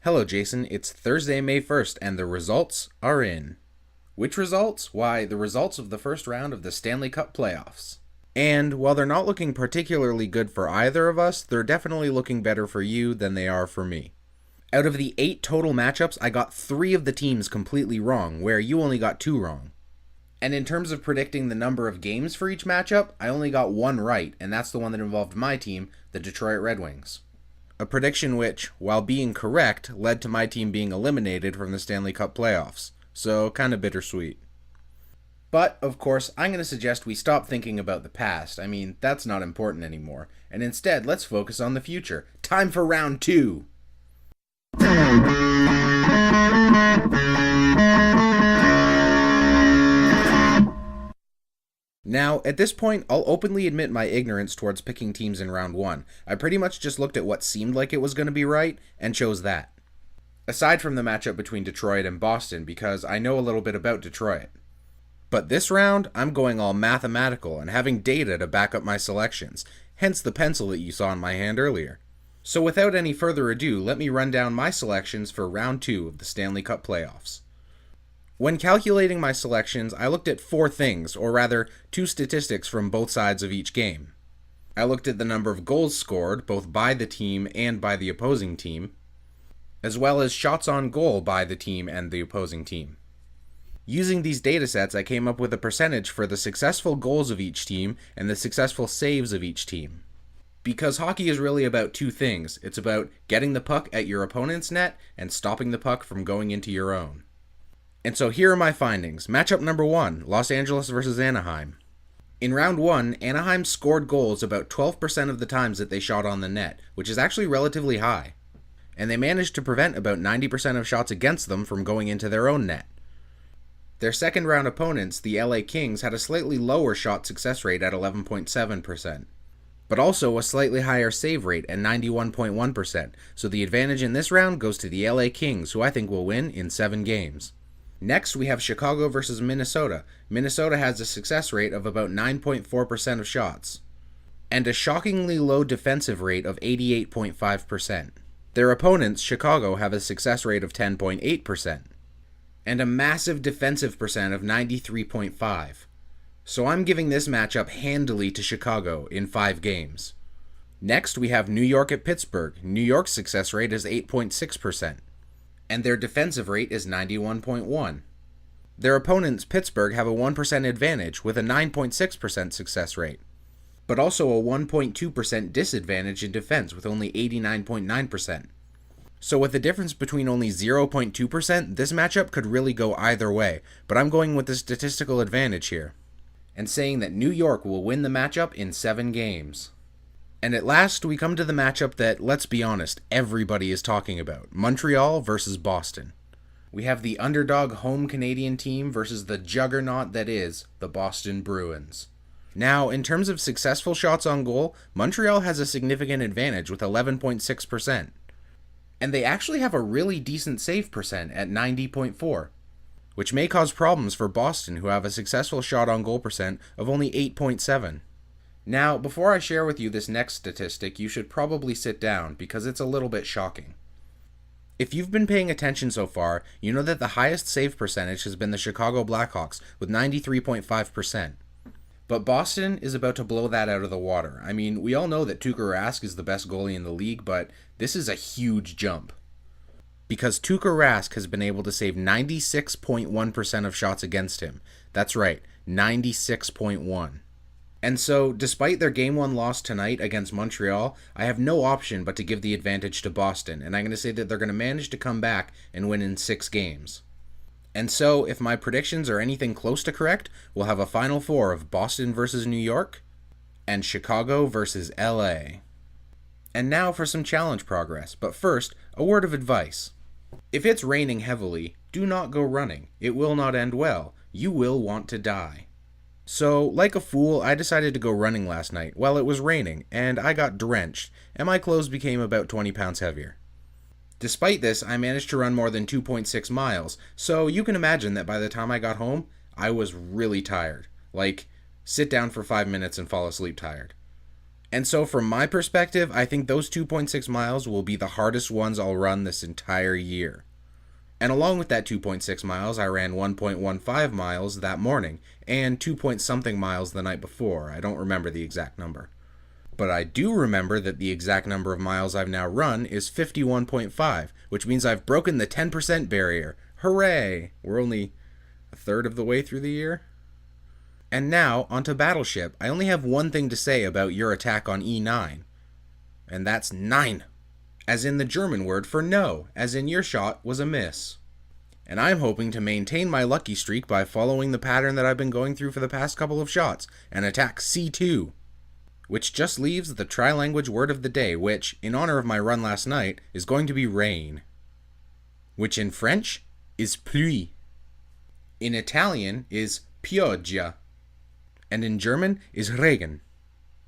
Hello, Jason. It's Thursday, May 1st, and the results are in. Which results? Why, the results of the first round of the Stanley Cup Playoffs. And while they're not looking particularly good for either of us, they're definitely looking better for you than they are for me. Out of the 8 total matchups, I got 3 of the teams completely wrong, where you only got 2 wrong. And in terms of predicting the number of games for each matchup, I only got 1 right, and that's the one that involved my team, the Detroit Red Wings. A prediction which, while being correct, led to my team being eliminated from the Stanley Cup playoffs, so kinda bittersweet. But, of course, I'm going to suggest we stop thinking about the past. I mean, that's not important anymore, and instead, let's focus on the future. Time for round 2! Now, at this point, I'll openly admit my ignorance towards picking teams in round 1. I pretty much just looked at what seemed like it was going to be right, and chose that. Aside from the matchup between Detroit and Boston, because I know a little bit about Detroit. But this round, I'm going all mathematical and having data to back up my selections, hence the pencil that you saw in my hand earlier. So without any further ado, let me run down my selections for round 2 of the Stanley Cup playoffs. When calculating my selections, I looked at 4 things, or rather, 2 statistics from both sides of each game. I looked at the number of goals scored, both by the team and by the opposing team, as well as shots on goal by the team and the opposing team. Using these datasets, I came up with a percentage for the successful goals of each team and the successful saves of each team. Because hockey is really about 2 things. It's about getting the puck at your opponent's net and stopping the puck from going into your own. And so here are my findings. Matchup number 1, Los Angeles versus Anaheim. In round 1, Anaheim scored goals about 12% of the times that they shot on the net, which is actually relatively high. And they managed to prevent about 90% of shots against them from going into their own net. Their second round opponents, the LA Kings, had a slightly lower shot success rate at 11.7%, but also a slightly higher save rate at 91.1%, so the advantage in this round goes to the LA Kings, who I think will win in 7 games. Next, we have Chicago versus Minnesota. Minnesota has a success rate of about 9.4% of shots, and a shockingly low defensive rate of 88.5%. Their opponents, Chicago, have a success rate of 10.8%, and a massive defensive percent of 93.5%. So I'm giving this matchup handily to Chicago in 5 games. Next, we have New York at Pittsburgh. New York's success rate is 8.6%. And their defensive rate is 91.1%. Their opponents, Pittsburgh, have a 1% advantage with a 9.6% success rate, but also a 1.2% disadvantage in defense with only 89.9%. So with a difference between only 0.2%, this matchup could really go either way, but I'm going with the statistical advantage here, and saying that New York will win the matchup in 7 games. And at last, we come to the matchup that, let's be honest, everybody is talking about. Montreal versus Boston. We have the underdog home Canadian team versus the juggernaut that is the Boston Bruins. Now, in terms of successful shots on goal, Montreal has a significant advantage with 11.6%. And they actually have a really decent save percent at 90.4%, which may cause problems for Boston, who have a successful shot on goal percent of only 8.7%. Now, before I share with you this next statistic, you should probably sit down, because it's a little bit shocking. If you've been paying attention so far, you know that the highest save percentage has been the Chicago Blackhawks, with 93.5%. But Boston is about to blow that out of the water. I mean, we all know that Tuukka Rask is the best goalie in the league, but this is a huge jump. Because Tuukka Rask has been able to save 96.1% of shots against him. That's right, 96.1%. And so, despite their Game 1 loss tonight against Montreal, I have no option but to give the advantage to Boston, and I'm going to say that they're going to manage to come back and win in 6 games. And so, if my predictions are anything close to correct, we'll have a Final 4 of Boston versus New York, and Chicago versus LA. And now for some challenge progress, but first, a word of advice. If it's raining heavily, do not go running. It will not end well. You will want to die. So, like a fool, I decided to go running last night while it was raining, and I got drenched, and my clothes became about 20 pounds heavier. Despite this, I managed to run more than 2.6 miles, so you can imagine that by the time I got home, I was really tired. Like, sit down for 5 minutes and fall asleep tired. And so, from my perspective, I think those 2.6 miles will be the hardest ones I'll run this entire year. And along with that 2.6 miles, I ran 1.15 miles that morning, and 2 point something miles the night before. I don't remember the exact number. But I do remember that the exact number of miles I've now run is 51.5, which means I've broken the 10% barrier. Hooray! We're only a third of the way through the year. And now, onto Battleship. I only have one thing to say about your attack on E9. And that's nein. As in the German word for no, as in your shot was a miss. And I'm hoping to maintain my lucky streak by following the pattern that I've been going through for the past couple of shots, and attack C2. Which just leaves the tri-language word of the day, which, in honor of my run last night, is going to be rain. Which in French is pluie. In Italian is pioggia. And in German is Regen.